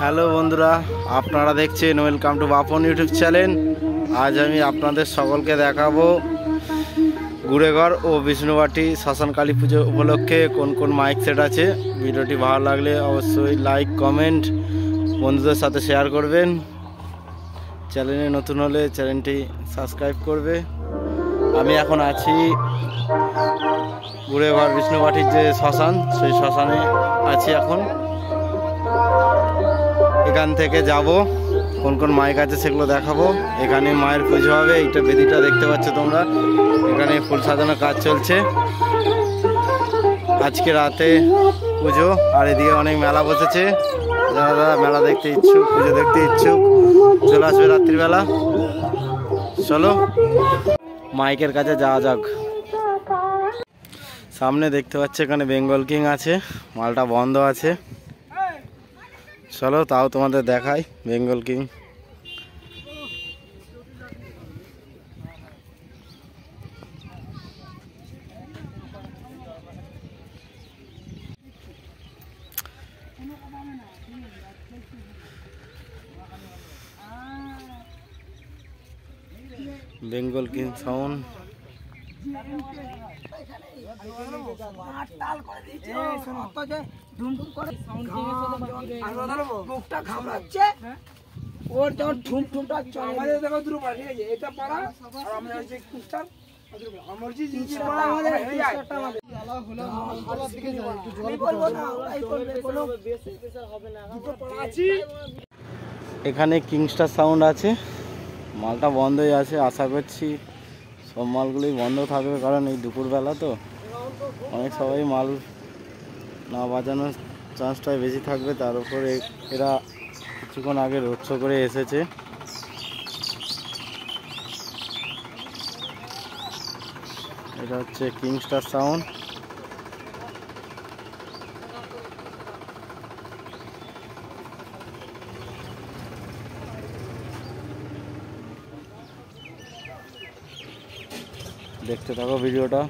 Hello বন্ধুরা, আপনারা দেখছেন welcome to Bapan YouTube channel. আজ আমি আপনাদের সকলকে দেখাবো গুড়েঘর ও বিষ্ণুবাটি শ্মশান কালী পুজো উপলক্ষে কোন কোন মাইক সেট আছে। ভিডিওটি ভালো লাগলে অবশ্যই লাইক কমেন্ট বন্ধুদের সাথে শেয়ার করবেন। চ্যানেলে নতুন হলে চ্যানেলটি সাবস্ক্রাইব করবে। আমি এখন আছি গুড়েঘর বিষ্ণুবাটির যে শ্মশান, সেই শ্মশানে আছি এখন। এখান থেকে যাব, কোন কোন মাইক আছে সেগুলো দেখাবো। এখানে মায়ের পুজো হবে, এইটা বেদিটা দেখতে পাচ্ছ তোমরা। এখানে ফুল সাজানোর কাজ চলছে। আজকে রাতে পুজো, আর এদিকে অনেক মেলা বসেছে। যারা যারা মেলা দেখতে ইচ্ছুক, পুজো দেখতে ইচ্ছুক, চলে আসবে রাত্রিবেলা। চলো মাইকের কাছে যাওয়া যাক। সামনে দেখতে পাচ্ছ এখানে বেঙ্গল কিং আছে, মালটা বন্ধ আছে। চলো তাও তোমাদের দেখাই Bengal king. Bengal king sound. ওর যখন ঠুম ঠুমটা আমাদের দেখো দুটো পাড়া, ঠিক আছে? এটা পাড়া আর আমরা হচ্ছে কুস্টার আমার যে জিনিস পাড়া আমাদের এই একটা আমাদের আলা হলো সবার দিকে যাই, একটু জল বলবো না ওই করবে কোনো বেশি প্রেসার হবে না। দুটো পাড়া আছে, এখানে কিংস্টার সাউন্ড আছে, মালটা বন্ধই আছে। আশা করছি সব মালগুলোই বন্ধ থাকবে, কারণ এই দুপুরবেলা তো অনেক সবাই মাল না বাজানোর চান্সটাই বেশি থাকবে। তার উপরে এরা কিছুক্ষণ আগে রোড শো করে এসেছে। এটা হচ্ছে কিংস্টার সাউন্ড। দেখতে থাকো ভিডিওটা।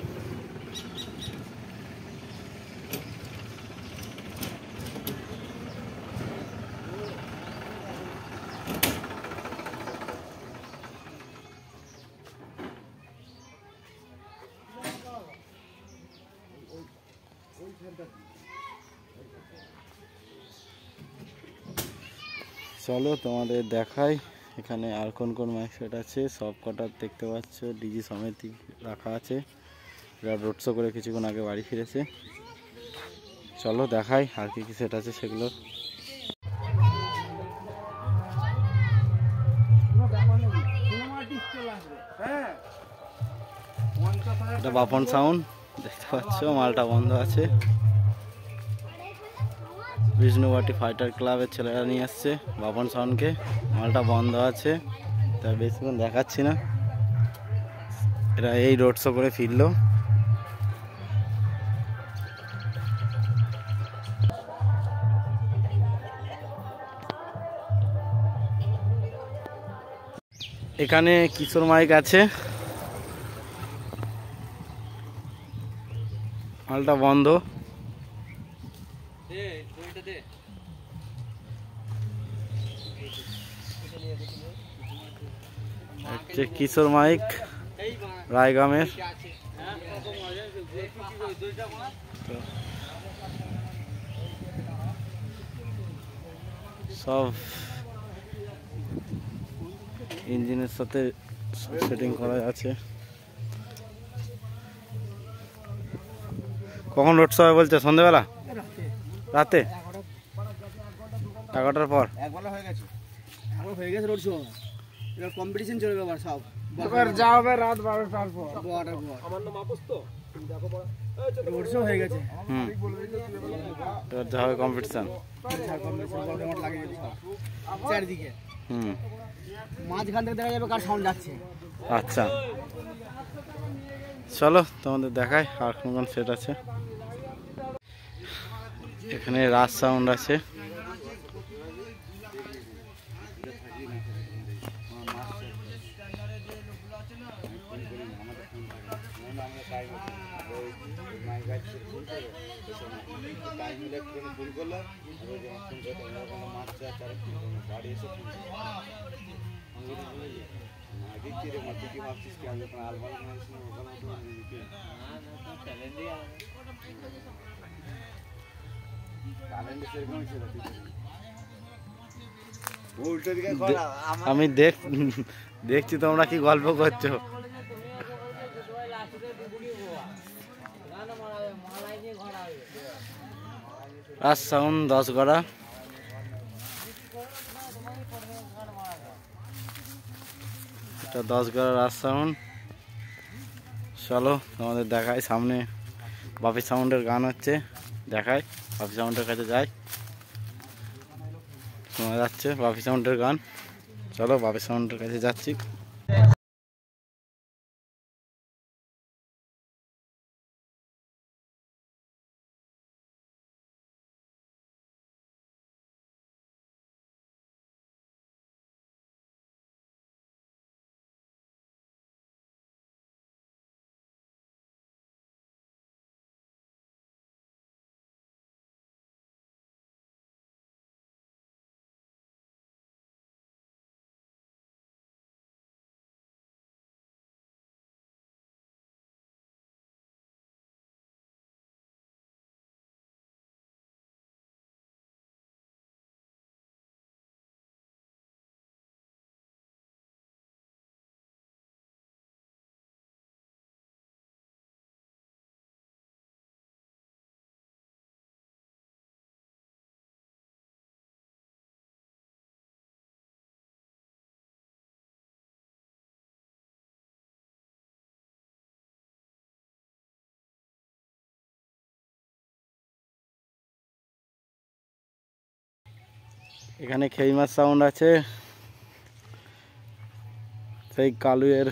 চলো তোমাদের দেখাই এখানে আর কোন কোন মাইক সেট আছে। সব কটা দেখতে পাচ্ছ ডিজি সমেত রাখা আছে। এরা রোড শো করে কিছুক্ষণ আগে বাড়ি ফিরেছে। চলো দেখাই আর কি কি সেট আছে সেগুলো। এটা বাপন সাউন্ড দেখতে পাচ্ছ, মালটা বন্ধ আছে। বিষ্ণুবাটি ফাইটার ক্লাবের ছেলেরা নিয়ে আসছে বাপন সাউন্ডকে, মালটা বন্ধ আছে, তাই বেশিক্ষণ দেখাচ্ছি না। এরা এই রোড শো করে ফিরলো। এখানে কিশোর মাইক আছে, মালটা বন্ধ। হচ্ছে কিশোর মাইক রায়গ্রামের। সব ইঞ্জিনের সাথে সেটিং করা আছে। কখন রোড শো হবে বলছে? সন্ধ্যেবেলা, রাতে 11টার পর। একবার হয়ে গেছে, এখন হয়ে গেছে রোড শো। এবার কম্পিটিশন চলবে আবার সব। এবার যা হবে রাত 12টার পর। আমার নাম আপস তো দেখো বড় রোড শো হয়ে গেছে। এবার যা হবে কম্পিটিশন। কম্পিটিশন লাগিয়ে দিতে চারদিকে। মাঝখান থেকে দেখা যাবে কার সাউন্ড যাচ্ছে। আচ্ছা চলো তোমাদের দেখাই আর কোন কোন সেট আছে। এখানে রাজ সাউন্ড আছে। টাইম মিলে ফোন করলাম, আমি দেখছি তোমরা কি গল্প করছো। রাজ সাউন্ড 10 গড়া। এটা 10 গড়া রাজ সাউন্ড। চলো তোমাদের দেখাই, সামনে বাপি সাউন্ডের গান হচ্ছে, দেখাই। বাপি সাউন্ডের কাছে যাই, শোনা যাচ্ছে বাপি সাউন্ডের গান। চলো বাপি সাউন্ডের কাছে যাচ্ছি। এখানে খেই মাছ সাউন্ড আছে, সেই কালুয়ের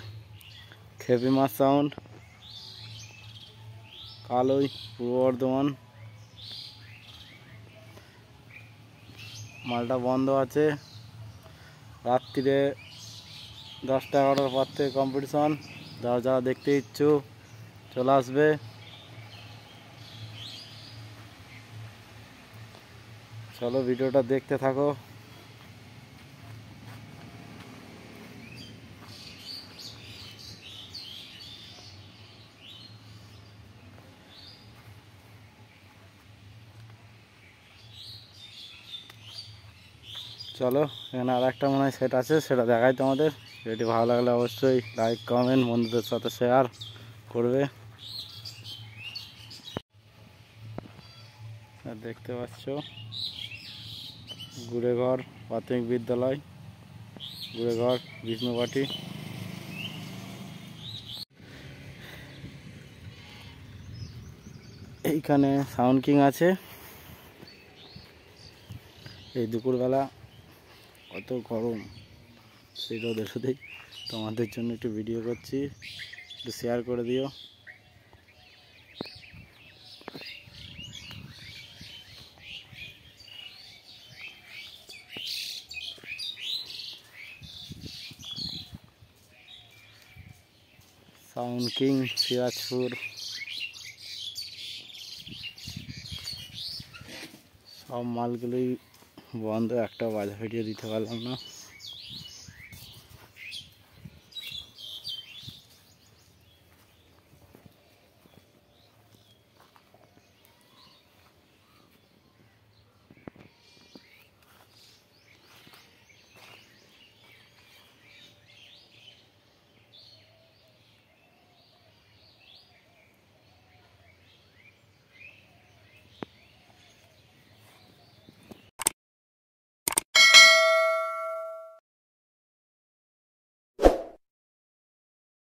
খেপি মাছ সাউন্ড, কালুই পূর্ব বর্ধমান। মালটা বন্ধ আছে, রাত্রিরে 10টা 11টার পর থেকে কম্পিটিশন। যারা যারা দেখতে ইচ্ছুক চলে আসবে। চলো ভিডিওটা দেখতে থাকো। চলো এখানে আর একটা মনে হয় সেট আছে, সেটা দেখাই তোমাদের। ভিডিওটি ভালো লাগলে অবশ্যই লাইক কমেন্ট বন্ধুদের সাথে শেয়ার করবে। দেখতে পাচ্ছ গুড়েঘর প্রাথমিক বিদ্যালয়, গুড়েঘর বিষ্ণুবাটি। এইখানে সাউন্ড কিং আছে। এই দুপুরবেলা কত গরম, সেই রোদের শুধুই তোমাদের জন্য একটু ভিডিও করছি, একটু শেয়ার করে দিও। Sound king Sirajpur. সব মালগুলোই বন্ধ, একটা বাজা ভিডিও দিতে পারলাম না।